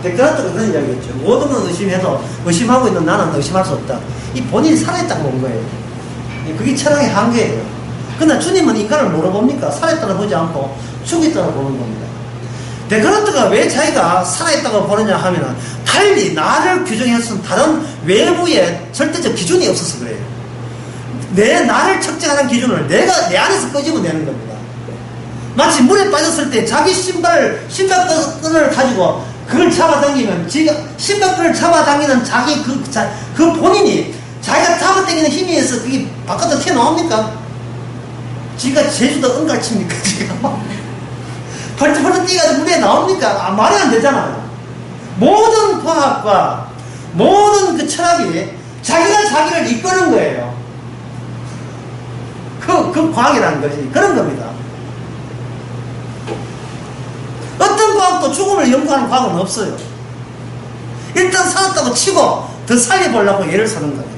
데크라트가 그런 이야기했죠. 모든 건 의심해도 의심하고 있는 나는 의심할 수 없다. 이 본인이 살아있다고 본 거예요. 그게 철학의 한계예요. 그러나 주님은 인간을 뭐로 봅니까? 살아있다고 보지 않고 죽었다고 보는 겁니다. 데크라트가 왜 자기가 살아있다고 보느냐 하면은 달리 나를 규정해서는 다른 외부의 절대적 기준이 없어서 그래요. 내 나를 측정하는 기준을 내가 내 안에서 끄집어내는 겁니다. 마치 물에 빠졌을 때 자기 신발끈을 가지고 그걸 잡아당기면, 지가 신발끈을 잡아당기는 자기 그 본인이 자기가 잡아당기는 힘에 의해서 그게 바깥으로 튀어나옵니까? 지가 제주도 은갈치입니까, 지금? 벌쩍벌쩍 뛰어가지고 무대에 나옵니까? 아, 말이 안 되잖아요. 모든 과학과 모든 그 철학이 자기가 자기를 이끄는 거예요. 그 과학이라는 것이 그런 겁니다. 어떤 과학도 죽음을 연구하는 과학은 없어요. 일단 살았다고 치고 더 살려보려고 애를 쓰는 겁니다.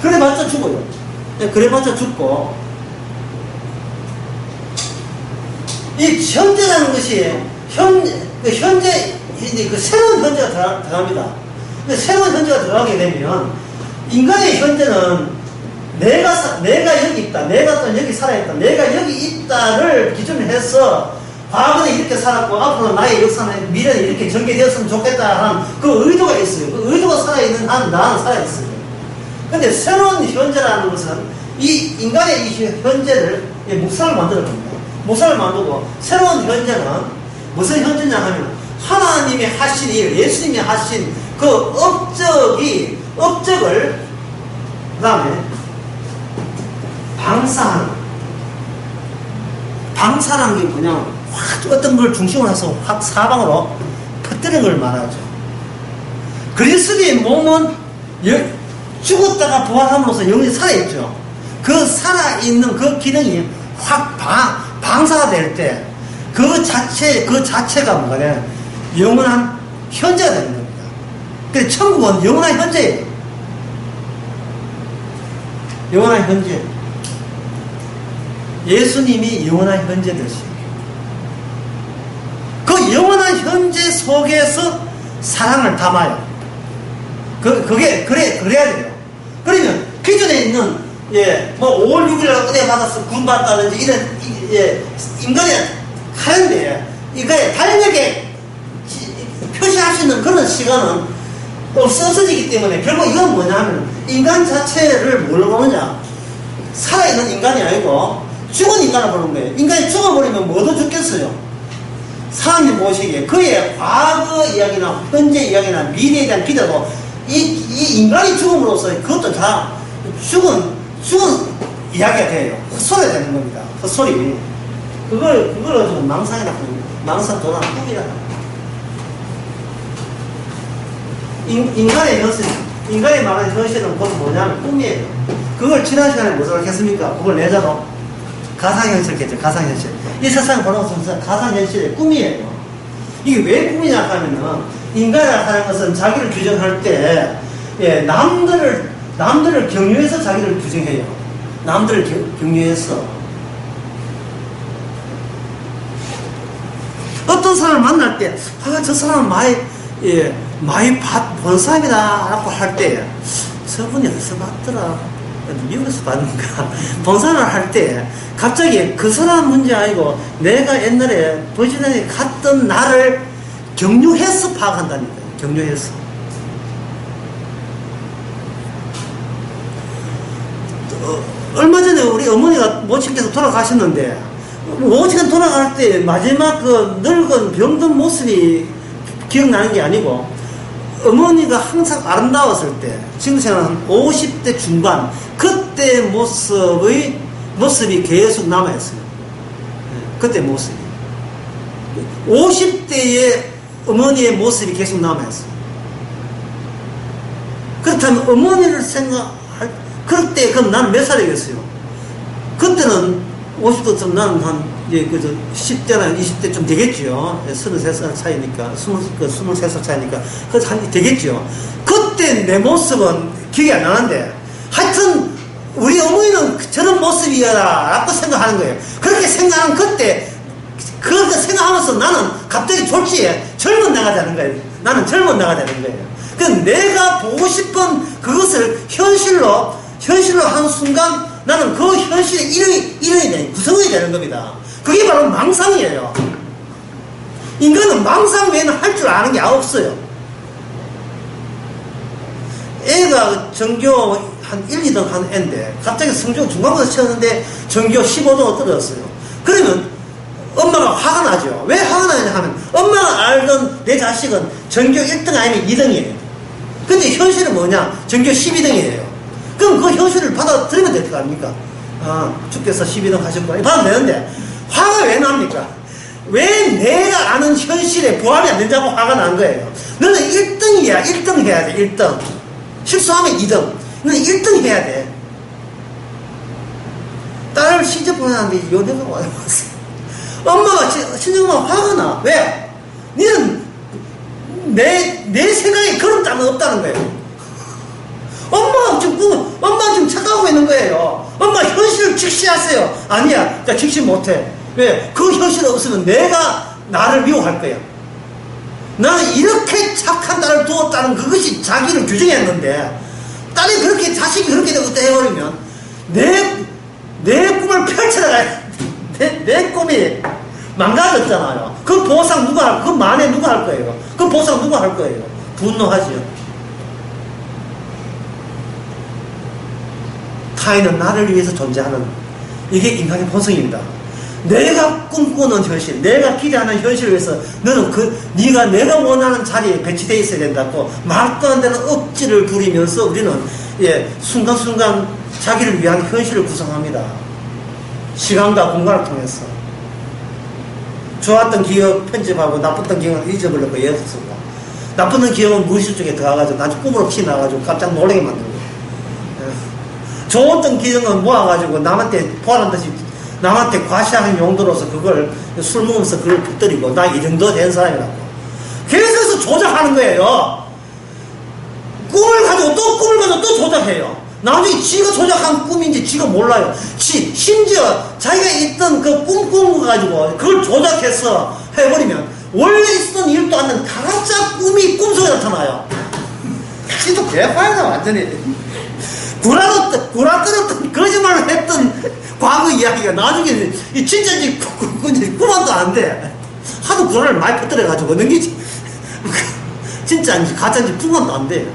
그래봤자 죽어요. 그래봤자 죽고, 이 현재라는 것이 현재 그 새로운 현재가 들어갑니다. 새로운 현재가 들어가게 되면 인간의 현재는 내가 여기 있다, 내가 또 여기 살아있다, 내가 여기 있다를 기준으로 해서 과거에 이렇게 살았고 앞으로 나의 역사는 미래는 이렇게 전개되었으면 좋겠다 하는 그 의도가 있어요. 그 의도가 살아있는 한 나는 살아있어요. 근데 새로운 현재라는 것은 이 인간의 이 현재를 묵상을 만들어 겁니다. 묵상을 만들고 새로운 현재는 무슨 현재냐 하면 하나님이 하신 일, 예수님이 하신 그 업적을 그 다음에 방사라는 게 뭐냐, 확 어떤 걸 중심으로 해서 확 사방으로 퍼뜨리는 걸 말하죠. 그리스도의 몸은 죽었다가 부활함으로써 영원히 살아있죠. 그 살아있는 그 기능이 확 방사가 될 때 그 자체가 뭐냐, 영원한 현재가 되는 겁니다. 그래서 천국은 영원한 현재예요. 영원한 현재. 예수님이 영원한 현재듯이 그 영원한 현재 속에서 사랑을 담아요. 그래야 돼요. 그러면 기존에 있는 5월 6일날 은혜 받아서 군 받았다든지 이런 인간의 하는데 이거에 달력에 표시할 수 있는 그런 시간은 없어지기 때문에 결국 이건 뭐냐 하면 인간 자체를 뭘로 보느냐, 살아있는 인간이 아니고 죽은 인간을 보는 거예요. 인간이 죽어버리면 뭐도 죽겠어요. 사람이 무엇이기에 그의 과거 이야기나 현재 이야기나 미래에 대한 기대도 이 인간이 죽음으로써 그것도 다 죽은 이야기가 돼요. 헛소리가 되는 겁니다. 헛소리. 그걸 가지고 망상이라고 합니다. 망상 도란 꿈이라고 합니다. 인간의 현실, 인간이 말하는 현실은 곧 뭐냐면 꿈이에요. 그걸 지난 시간에 무엇을 했습니까? 그걸 내자로 가상현실겠죠. 가상현실. 이 세상을 보는 것은 가상현실의 꿈이에요. 이게 왜 꿈이냐 하면은 인간이라는 것은 자기를 규정할 때 남들을 경유해서 자기를 규정해요. 남들을 경유해서 어떤 사람을 만날 때 저 사람은 많이 본 사람이다 라고 할 때 저분이 어디서 봤더라, 미국에서 봤는가, 본 사람을 할 때 갑자기 그 사람 문제 아니고 내가 옛날에 버지난에 갔던 나를 경유해서 파악한다니까요. 경유해서. 얼마 전에 우리 어머니가 모친께서 돌아가셨는데, 모친께서 돌아갈 때 마지막 그 늙은 병든 모습이 기억나는 게 아니고, 어머니가 항상 아름다웠을 때, 지금 생각하면 50대 중반, 그때 모습이 계속 남아있어요. 그때 모습이. 50대의 어머니의 모습이 계속 남아있어요. 그렇다면 어머니를 그럴 때 그럼 나는 몇 살이겠어요? 그때는 50대쯤 나는 한 10대나 20대 좀 되겠죠. 33살 차이니까 23살 차이니까 그래서 한 되겠죠. 그때 내 모습은 기억이 안 나는데 하여튼 우리 어머니는 저런 모습이야라 라고 생각하는 거예요. 그렇게 생각하는 그때 그렇게 생각하면서 나는 갑자기 졸지에 젊은 나가 되는 거예요. 나는 젊은 나가 되는 거예요. 그래서 내가 보고 싶은 그것을 현실로 하는 순간 나는 그 현실의 일원이 구성이 되는 겁니다. 그게 바로 망상이에요. 인간은 망상 외에는 할 줄 아는 게 없어요. 애가 전교 한 1, 2등 하는 애인데 갑자기 성적 중간고사 치웠는데 전교 15등으로 떨어졌어요. 그러면 엄마가 화가 나죠. 왜 화가 나냐 하면 엄마가 알던 내 자식은 전교 1등 아니면 2등이에요. 근데 현실은 뭐냐? 전교 12등이에요. 그럼 그 현실을 받아들이면 될 거 아닙니까? 주께서 12등 하셨고, 받으면 되는데, 화가 왜 납니까? 왜 내가 아는 현실에 부합이 안 된다고 화가 난 거예요? 너는 1등이야. 1등 해야 돼. 1등. 실수하면 2등. 너는 1등 해야 돼. 딸을 시집 보내는데 연애가 와서 엄마가 친정엄마가 화가 나. 왜? 니는 내 생각에 그런 땅은 없다는 거예요. 엄마 지금 착각하고 있는 거예요. 엄마 현실을 직시하세요. 아니야, 나 직시 못해. 왜? 그 현실 없으면 내가 나를 미워할 거야. 나는 이렇게 착한 딸을 두었다는 그것이 자기를 규정했는데, 딸이 그렇게, 자식이 그렇게 되고 떼버리면 내 꿈을 펼쳐나가야 내 꿈이 망가졌잖아요. 그 보상 그 만회 누가 할 거예요? 그 보상 누가 할 거예요? 분노하지요. 타인은 나를 위해서 존재하는, 이게 인간의 본성입니다. 내가 꿈꾸는 현실, 내가 기대하는 현실을 위해서 너는 네가 내가 원하는 자리에 배치되어 있어야 된다고 말도 안 되는 억지를 부리면서 우리는 순간순간 자기를 위한 현실을 구성합니다. 시간과 공간을 통해서. 좋았던 기억 편집하고 나빴던 기억을 잊어버리고 예습쓰고, 나쁜 기억은 무의식 쪽에 들어가가지고 나중에 꿈으로 튀어나와가지고 깜짝 놀라게 만들고, 좋았던 기억은 모아가지고 남한테 보란 듯이 남한테 과시하는 용도로서 그걸 술 먹으면서 그걸 붙들이고 나 이 정도 된 사람이라고 계속해서 조작하는 거예요. 꿈을 가지고 또 조작해요. 나중에 지가 조작한 꿈인지 지가 몰라요. 심지어 자기가 있던 그 꿈 가지고 그걸 조작해서 해버리면 원래 있었던 일도 않는 가짜 꿈이 꿈속에 나타나요. 진짜 개파이다 완전히. 구라들었던 거짓말을 했던 과거 이야기가 나중에 진짜인지 꿈만도 안 돼. 하도 구라를 많이 퍼뜨려가지고 넘기지. 진짜인지 가짜인지 꿈만도 안 돼.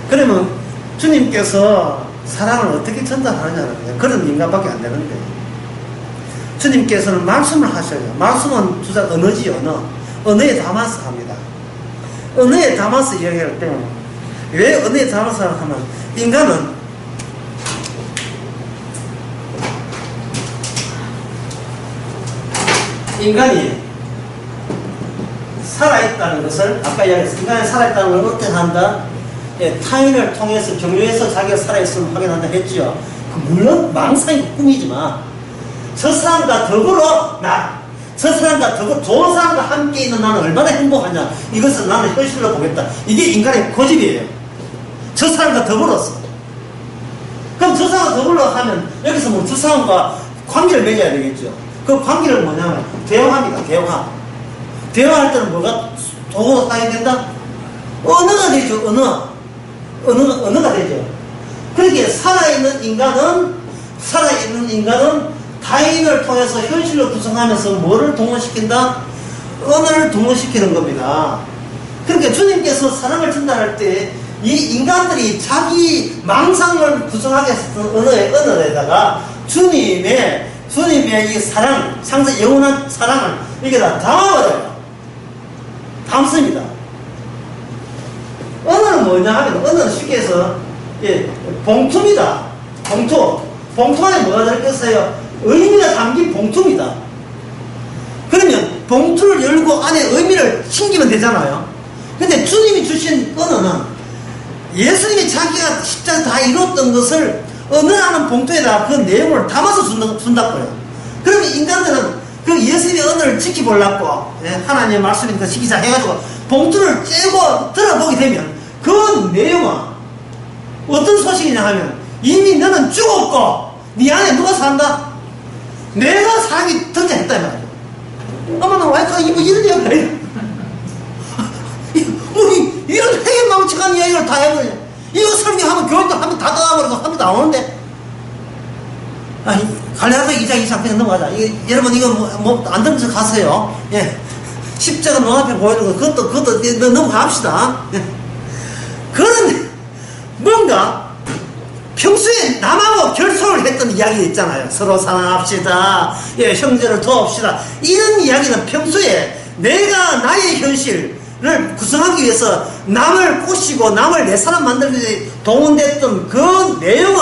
그러면 주님께서 사랑을 어떻게 전달하느냐는 거예요. 그런 인간밖에 안 되는데, 주님께서는 말씀을 하셔요. 말씀은 주자 언어지 언어에 담아서 합니다. 언어에 담아서 이야기할 때, 왜 언어에 담아서 하면, 인간이 살아있다는 것을, 아까 이야기했어요. 인간이 살아있다는 걸 어떻게 한다? 타인을 통해서 경유해서 자기가 살아있음을 확인한다 했죠. 물론 망상이고 꿈이지만, 저 사람과 더불어 저 사람과 좋은 사람과 함께 있는 나는 얼마나 행복하냐, 이것을 나는 현실로 보겠다. 이게 인간의 고집이에요. 저 사람과 더불어서. 그럼 저 사람과 더불어 하면 여기서 뭐 저 사람과 관계를 맺어야 되겠죠. 그 관계를 뭐냐면 대화합니다. 대화할 때는 뭐가 도구가 따야 된다? 언어가 되죠. 언어가 되죠. 그렇게 살아있는 인간은 타인을 통해서 현실로 구성하면서 뭐를 동원시킨다? 언어를 동원시키는 겁니다. 그러니까 주님께서 사랑을 전달할 때 이 인간들이 자기 망상을 구성하게 했던 언어에다가 주님의 이 사랑, 상세 영원한 사랑을 여기다 담아버려요. 담습니다. 언어는 뭐냐 하면, 언어는 쉽게 해서 봉투입니다. 봉투 안에 뭐가 들어있겠어요? 의미가 담긴 봉투입니다. 그러면 봉투를 열고 안에 의미를 숨기면 되잖아요. 근데 주님이 주신 언어는 예수님이 자기가 십자가 다 이뤘던 것을 언어라는 봉투에다 그 내용을 담아서 준다고요. 그러면 인간들은 그 예수님의 언어를 지켜보려고, 하나님의 말씀이니까 지키자 해가지고 봉투를 째고 들어보게 되면 그 내용은 어떤 소식이냐 하면, 이미 너는 죽었고 네 안에 누가 산다? 내가 사람이 등장했다 말이야. 어머나 와이프가 이거 이런 이야기를 이런 해결망측한 이야기를 다 해버려. 이거 설교하면 교육도 하면 다 떠나버려서 하면 나오는데, 갈라디아서 2장 2장 그냥 넘어가자. 여러분 이거 뭐 안 들으면서 가세요. 십자가 눈앞에 보이는 거 그것도 넘어갑시다. 그런데 뭔가 평소에 남하고 결속을 했던 이야기 있잖아요. 서로 사랑합시다. 형제를 도웁시다. 이런 이야기는 평소에 내가 나의 현실, 구성하기 위해서 남을 꼬시고 남을 내 사람 만들기 동원됐던 그 내용은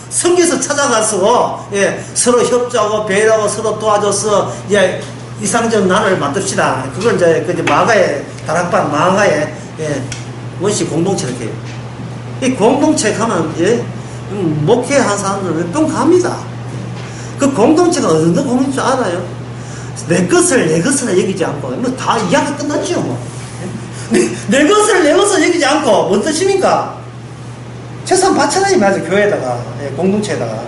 성경에서 찾아가서 예, 서로 협조하고 배려하고 서로 도와줘서 예, 이상적 나라를 만듭시다. 그걸 이제 그 마가의 다락방 마가의 예, 원시 공동체를 해요. 이 공동체 가면 예, 목회한 사람들은 몇 번 갑니다. 그 공동체가 어느 정도 공동체 알아요? 내 것을 내 것으로 여기지 않고 뭐 다 이야기 끝났죠 뭐. 내 것을 내 것으로 여기지 않고 뭔 뜻입니까? 최소한 바쳐놔야 맞아 교회에다가 예, 공동체에다가.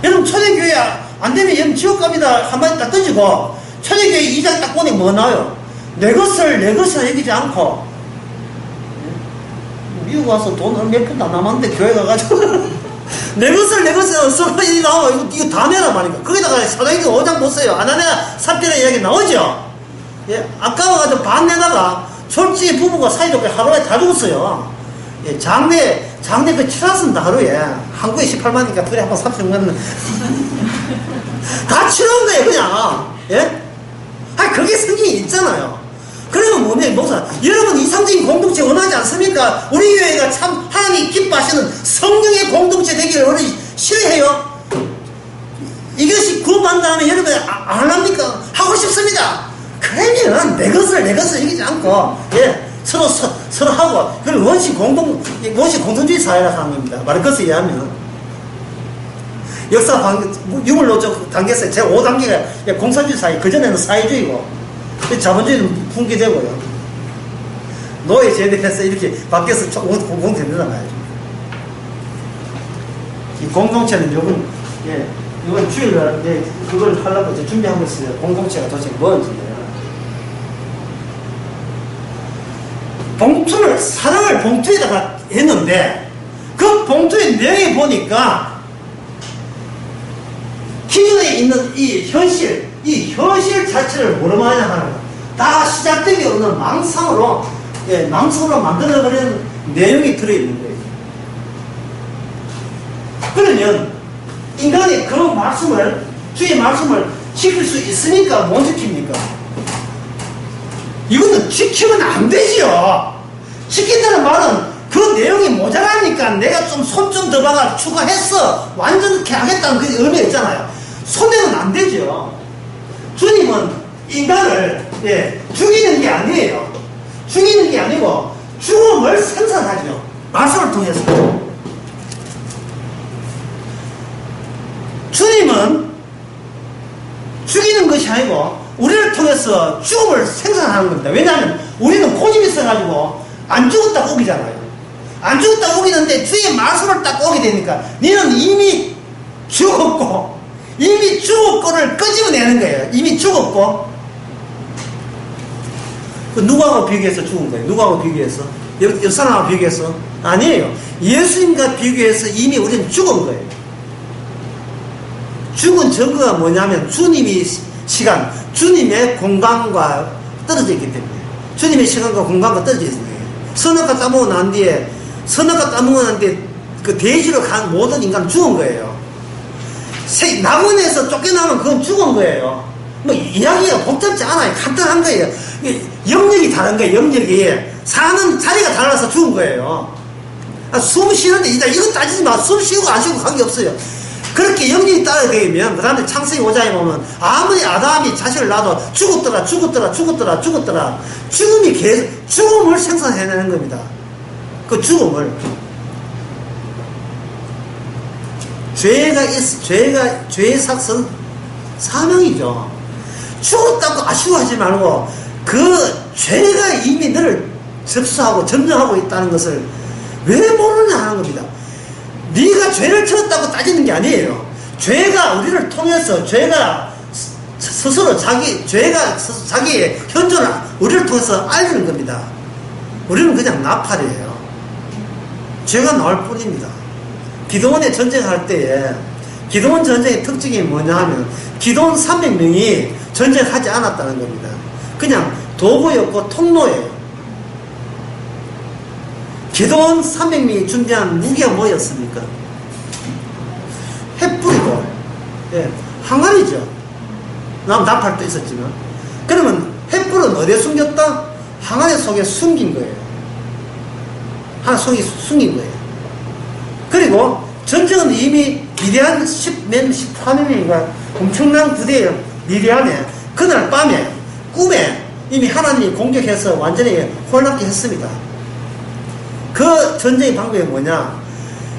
여러분 초대교회 안되면 여러분 지옥 갑니다 한마디 딱 던지고 초대교회 2장 딱 보니 뭐 나와요? 내 것을 내 것으로 여기지 않고. 미국 와서 돈 몇 푼도 안 남았는데 교회 가가지고 내 것을 내 것으로 써이 나와 이거 다 내라 말이니까. 거기다가 사도행전 5장 보세요. 아나니아 삽비라 이야기 나오죠. 예, 아까워가지고 반 내다가 솔직히 부부가 사이좋게 하루에 다 죽었어요. 예, 장례 그 치렀습니다 하루에. 한국에 18만이니까 둘이 한번 30만 다 치러온 거예요 그냥. 예? 아 그게 성경이 있잖아요. 그러면 뭐냐 목사 여러분 이상적인 공동체 원하지 않습니까? 우리 교회가 참 하나님이 기뻐하시는 성령의 공동체 되기를 우리 싫어해요? 이것이 구원받는다면 여러분 안 합니까? 하고 싶습니다. 그러면 내 것을 여기지 않고 예, 서로 하고 그걸 원시 공동주의 사회라고 하는 겁니다. 마르크스 이해하면 역사 유물노조 단계에서 제 5단계가 공산주의 사회, 그전에는 사회주의고 자본주의는 풍기되고요. 노예 제대해서 이렇게 밖에서 공공된다는 말이죠. 이 공동체는 요건 예, 이건 주일날 예, 그걸 하려고 이제 준비하고 있어요. 공동체가 도대체 뭔지요. 봉투를 사랑을 봉투에다가 했는데 그 봉투의 내용이 보니까 기존에 있는 이 현실 자체를 모르마냐 하는 거야. 다 시작되기 없는 망상으로 예, 망상으로 만들어버리는 내용이 들어있는 거예요. 그러면 인간이 그 말씀을 주의 말씀을 지킬 수 있으니까 못 지킵니까? 이거는 지키면 안 되지요. 지킨다는 말은 그 내용이 모자라니까 내가 좀 손 좀 더 박아 추가해서 완전히 하겠다는 그 의미가 있잖아요. 손해는 안 되죠. 주님은 인간을 예, 죽이는 게 아니에요. 죽이는 게 아니고 죽음을 생산하죠. 말씀을 통해서. 주님은 죽이는 것이 아니고 우리를 통해서 죽음을 생산하는 겁니다. 왜냐하면 우리는 고집이 있어가지고 안 죽었다고 우기잖아요. 안 죽었다고 우기는데 주의 말씀을 딱 오게 되니까 너는 이미 죽었고 이미 죽었고를 끄집어내는 거예요. 이미 죽었고. 누구하고 비교해서 죽은 거예요? 누구하고 비교해서? 옆 사람하고 비교해서? 아니에요. 예수님과 비교해서 이미 우리는 죽은 거예요. 죽은 증거가 뭐냐면 주님이 시간, 주님의 공간과 떨어져 있기 때문에. 주님의 시간과 공간과 떨어져 있는 거예요. 선악과 따먹고 난 뒤에 그 대지로 간 모든 인간은 죽은 거예요. 낙원에서 쫓겨나면 그건 죽은 거예요. 뭐 이야기가 복잡지 않아요. 간단한 거예요. 영역이 다른 거예요. 영역이 사는 자리가 달라서 죽은 거예요. 숨 쉬는데 이거 따지지 마. 숨 쉬고 안 쉬고 관계없어요. 그렇게 영역이 따르게 되면 그 다음에 창세기 5장에 보면 아무리 아담이 자식을 낳아도 죽었더라 죽음이 계속 죽음을 생산해내는 겁니다. 그 죽음을 죄의 삭은 사명이죠. 죽었다고 아쉬워하지 말고 그 죄가 이미 너를 접수하고 점령하고 있다는 것을 왜 모르냐 하는 겁니다. 네가 죄를 지었다고 따지는 게 아니에요. 죄가 우리를 통해서 죄가 스스로 자기의 현존을 우리를 통해서 알리는 겁니다. 우리는 그냥 나팔이에요. 죄가 나올 뿐입니다. 기드온의 전쟁할 때에 기드온 전쟁의 특징이 뭐냐 하면 기드온 300명이 전쟁하지 않았다는 겁니다. 그냥 도구였고 통로예요. 기드온 300명이 준비한 무기가 뭐였습니까? 횃불이고 예, 항아리죠. 나팔도 있었지만 그러면 횃불은 어디에 숨겼다? 항아리 속에 숨긴 거예요. 항아리 속에 숨긴 거예요. 그리고 전쟁은 이미 미디안 14명이가 엄청난 부대에 미디안에 그날 밤에 꿈에 이미 하나님이 공격해서 완전히 혼란케 했습니다. 그 전쟁의 방법이 뭐냐?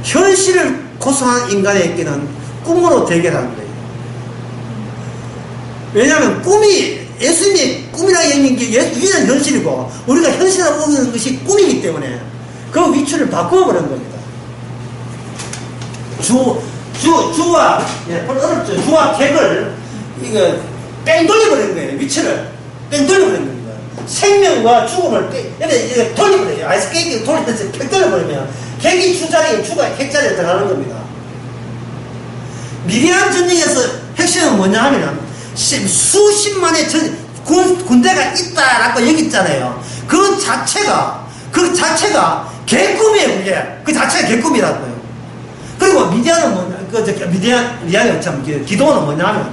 현실을 고수한 인간에게는 꿈으로 대결하는 거예요. 왜냐하면 꿈이 예수님의 꿈이라 얘기하는 게 유일한 현실이고 우리가 현실이라고 보는 것이 꿈이기 때문에 그 위치를 바꾸어버린 겁니다. 주와 어렵죠. 주와 객을 이거 뺑 돌려버리는 거예요. 위치를 뺑 돌려버리는 겁니다. 생명과 죽음을 이렇게 돌려버려요. 아이스케이트 돌리면서 팩 돌려버리면 객이 주자리에 주가 객자리에 들어가는 겁니다. 미디안 전쟁에서 핵심은 뭐냐 하면 수십만의 군대가 있다라고 여기 있잖아요. 그 자체가 개꿈이에요. 그게 그 자체가 개꿈이라고요. 그리고 미디안은 뭐냐? 미디안이 참 기도는 뭐냐면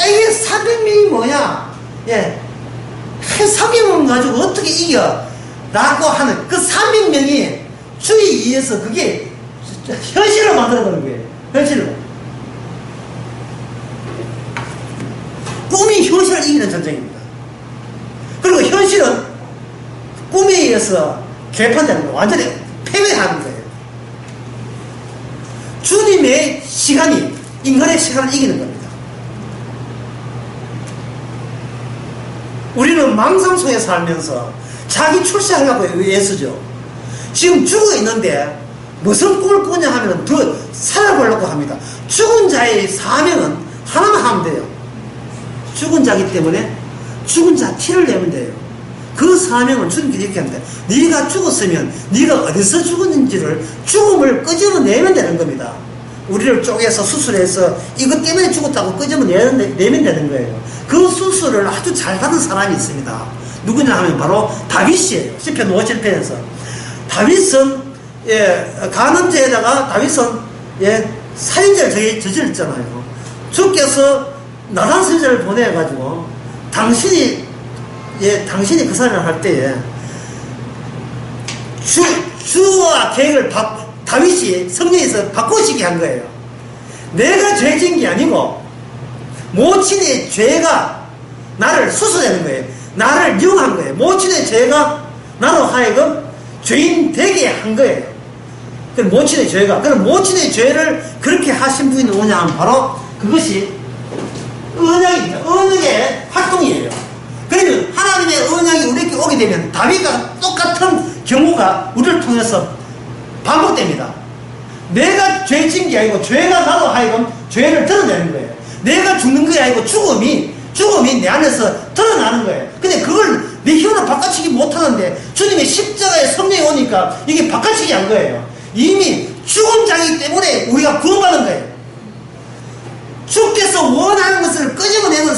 이게 400명이 뭐야? 예, 300명 가지고 어떻게 이겨? 라고 하는 그 300명이 주에 의해서 그게 현실을 만들어버린 거예요. 현실로. 꿈이 현실을 이기는 전쟁입니다. 그리고 현실은 꿈에 의해서 개판되는 거예요. 완전히 패배하는 거예요. 주님의 시간이 인간의 시간을 이기는 겁니다. 우리는 망상 속에 살면서 자기 출세하려고 애쓰죠. 지금 죽어 있는데 무슨 꿈을 꾸냐 하면 더 살아보려고 합니다. 죽은 자의 사명은 하나만 하면 돼요. 죽은 자기 때문에 죽은 자 티를 내면 돼요. 그 사명은 주님께 이렇게 합니다. 네가 죽었으면 네가 어디서 죽었는지를 끄집어내면 되는 겁니다. 우리를 쪼개서 수술해서 이것 때문에 죽었다고 끄집어내면 되는 거예요. 그 수술을 아주 잘 받은 사람이 있습니다. 누구냐 하면 바로 다윗이에요. 시편 57편에서 다윗은 간음죄에다가 다윗은 살인죄를 저질렀잖아요. 주께서 나단 선지자를 보내가지고 당신이 그 사람을 할 때에 주와 계획을 다윗이 성령에서 바꾸시게 한 거예요. 내가 죄 지은 게 아니고 모친의 죄가 나를 수술하는 거예요. 나를 미혹한 거예요. 모친의 죄가 나로 하여금 죄인 되게 한 거예요. 그럼 모친의 죄를 그렇게 하신 분이 누구냐 하면 바로 그것이 언약입니다. 언약의 활동이에요. 그러면 하나님의 언약이 우리에게 오게 되면 다윗과 똑같은 경우가 우리를 통해서 반복됩니다. 내가 죄 지은 게 아니고 죄가 나로 하여금 죄를 드러내는 거예요. 내가 죽는 게 아니고 죽음이 내 안에서 드러나는 거예요. 근데 그걸 내 힘으로 바꿔치기 못하는데 주님의 십자가의 성령이 오니까 이게 바꿔치기 한 거예요. 이미 죽은 자이기 때문에 우리가 구원받는 거예요. 주께서 원하는 것을 끄집어내는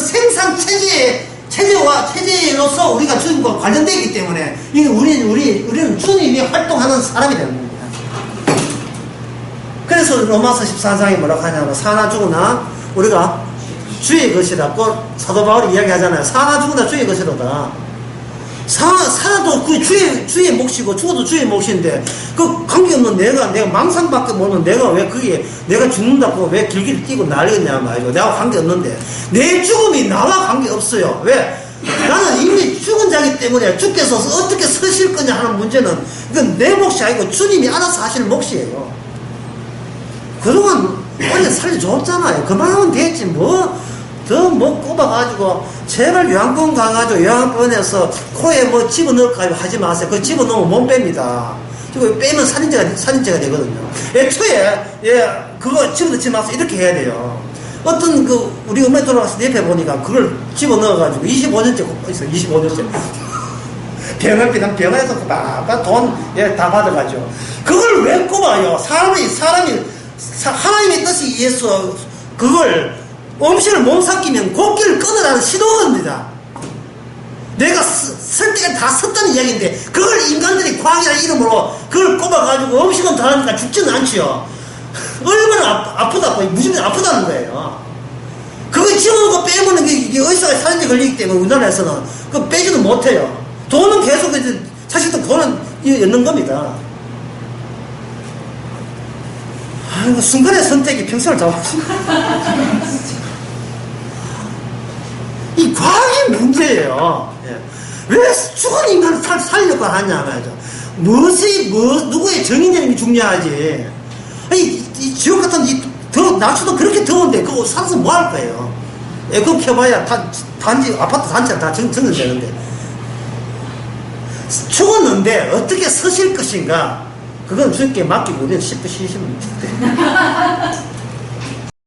체제로서 우리가 주님과 관련되기 때문에 우리는 주님이 활동하는 사람이 되는 겁니다. 그래서 로마서 14장에 뭐라고 하냐면 사나 죽으나 우리가 주의 것이라고 사도 바울이 이야기하잖아요. 사나 죽으나 주의 것이로다. 살아도 그 주의 몫이고 죽어도 주의 몫인데 그 관계없는 내가 망상밖에 모르는 내가 왜 내가 죽는다고 왜 길길이 뛰고 난리겠냐 말이죠. 내가 관계없는데 내 죽음이 나와 관계없어요. 왜? 나는 이미 죽은 자기 때문에 주께서 어떻게 서실 거냐 하는 문제는 이건 내 몫이 아니고 주님이 알아서 하시는 몫이에요. 그동안 원래 살려줬잖아요. 그만하면 됐지 더 꼽아가지고 제발 요양병원 가가지고 요양병원에서 코에 집어넣을까 하지 마세요. 그거 집어넣으면 못 뺍니다. 그거 빼면 살인죄가 되거든요. 애초에 그거 집어넣지 마세요. 이렇게 해야 돼요. 어떤 우리 엄마 돌아가서 옆에 보니까 그걸 집어넣어가지고 25년째 꼽고 있어요. 25년째 병원에서 돈 다 받아가지고 그걸 왜 꼽아요? 사람이 하나님의 뜻에 의해서 그걸 음식을 못 삭히면 고기를 끊으라는 시도입니다. 내가 쓸 때가 다 섰다는 이야기인데 그걸 인간들이 과학이라는 이름으로 그걸 꼽아가지고 음식은 다 하니까 죽지는 않지요. 얼마나 아프다고 무지무지 아프다는 거예요. 그거 집어넣고 빼면은 이게 의사가 살인죄 걸리기 때문에 우리나라에서는 그거 빼지도 못해요. 돈은 계속 이제 사실은 돈은 였는 겁니다. 아이고, 순간의 선택이 평생을 잡았습니다. 이 과학이 문제예요. 예. 왜 죽은 인간을 살려고 하냐 말이죠. 누구의 정의념이 중요하지. 이 지옥 같은 낮추도 그렇게 더운데 그거 살아서 뭐 할 거예요. 에어컨 켜봐야 단지 아파트 단체가 다 정전되는데. 죽었는데 어떻게 서실 것인가, 그건 주님께 맡기고 우리는 쉽게 쉬시면 돼요.